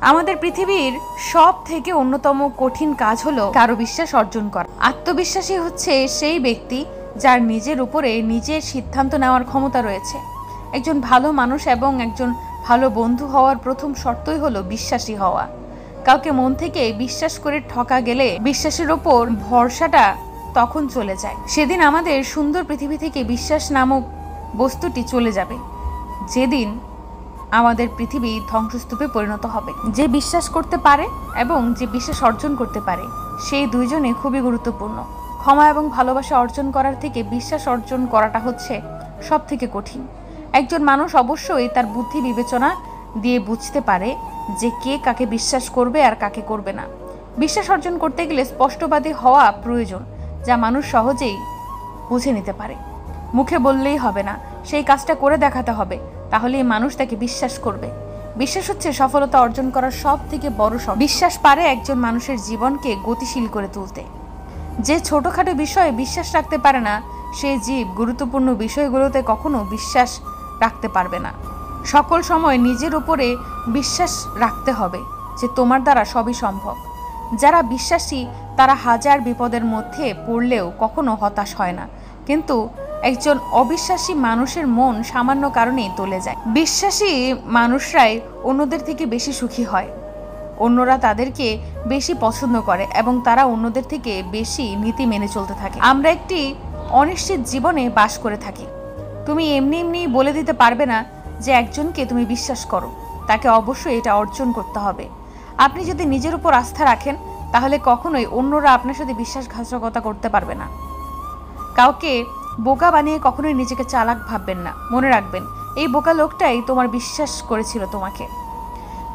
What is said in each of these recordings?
আমাদের পৃথিবীর সব থেকে অন্যতম কঠিন কাজ হলো কারো বিশ্বাস অর্জন করা। আত্মবিশ্বাসী হচ্ছে সেই ব্যক্তি যার নিজের উপরে নিজের সিদ্ধান্ত নেওয়ার ক্ষমতা রয়েছে। একজন ভালো মানুষ এবং একজন ভালো বন্ধু হওয়ার প্রথম শর্তই হলো বিশ্বাসী হওয়া। কাউকে মন থেকে বিশ্বাস করে ঠকা গেলে বিশ্বাসের ওপর ভরসাটা তখন চলে যায়। সেদিন আমাদের সুন্দর পৃথিবী থেকে বিশ্বাস নামক বস্তুটি চলে যাবে, যেদিন আমাদের পৃথিবী ধ্বংসস্তূপে পরিণত হবে। যে বিশ্বাস করতে পারে এবং যে বিশ্বাস অর্জন করতে পারে, সেই দুইজনে খুবই গুরুত্বপূর্ণ। ক্ষমা এবং ভালোবাসা অর্জন করার থেকে বিশ্বাস অর্জন করাটা হচ্ছে সব থেকে কঠিন। একজন মানুষ অবশ্যই তার বুদ্ধি বিবেচনা দিয়ে বুঝতে পারে যে কে কাকে বিশ্বাস করবে আর কাকে করবে না। বিশ্বাস অর্জন করতে গেলে স্পষ্টবাদী হওয়া প্রয়োজন, যা মানুষ সহজেই বুঝে নিতে পারে। মুখে বললেই হবে না, সেই কাজটা করে দেখাতে হবে, তাহলেই মানুষ তাকে বিশ্বাস করবে। বিশ্বাস হচ্ছে সফলতা অর্জন করার সব থেকে বড় শর্ত। বিশ্বাস পারে একজন মানুষের জীবনকে গতিশীল করে তুলতে। যে ছোটখাটো বিষয়ে বিশ্বাস রাখতে পারে না, সে জীব গুরুত্বপূর্ণ বিষয়গুলোতে কখনো বিশ্বাস রাখতে পারবে না। সকল সময় নিজের উপরে বিশ্বাস রাখতে হবে যে তোমার দ্বারা সবই সম্ভব। যারা বিশ্বাসী তারা হাজার বিপদের মধ্যে পড়লেও কখনো হতাশ হয় না, কিন্তু একজন অবিশ্বাসী মানুষের মন সামান্য কারণেই টলে যায়। বিশ্বাসী মানুষরাই অন্যদের থেকে বেশি সুখী হয়, অন্যরা তাদেরকে বেশি পছন্দ করে এবং তারা অন্যদের থেকে বেশি নীতি মেনে চলতে থাকে। আমরা একটি অনিশ্চিত জীবনে বাস করে থাকি। তুমি এমনি এমনি বলে দিতে পারবে না যে একজনকে তুমি বিশ্বাস করো, তাকে অবশ্যই এটা অর্জন করতে হবে। আপনি যদি নিজের উপর আস্থা রাখেন, তাহলে কখনোই অন্যরা আপনার সাথে বিশ্বাসঘাতকতা করতে পারবে না। কাউকে বোকা বানিয়ে কখনোই নিজেকে চালাক ভাববেন না। মনে রাখবেন, এই বোকা লোকটাই তোমার বিশ্বাস করেছিল তোমাকে।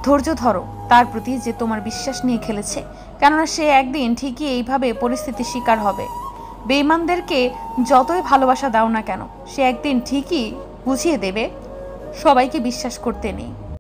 ধৈর্য ধরো তার প্রতি যে তোমার বিশ্বাস নিয়ে খেলেছে, কেননা সে একদিন ঠিকই এইভাবে পরিস্থিতির শিকার হবে। বেঈমানদেরকে যতই ভালোবাসা দাও না কেন, সে একদিন ঠিকই বুঝিয়ে দেবে সবাইকে বিশ্বাস করতে নেই।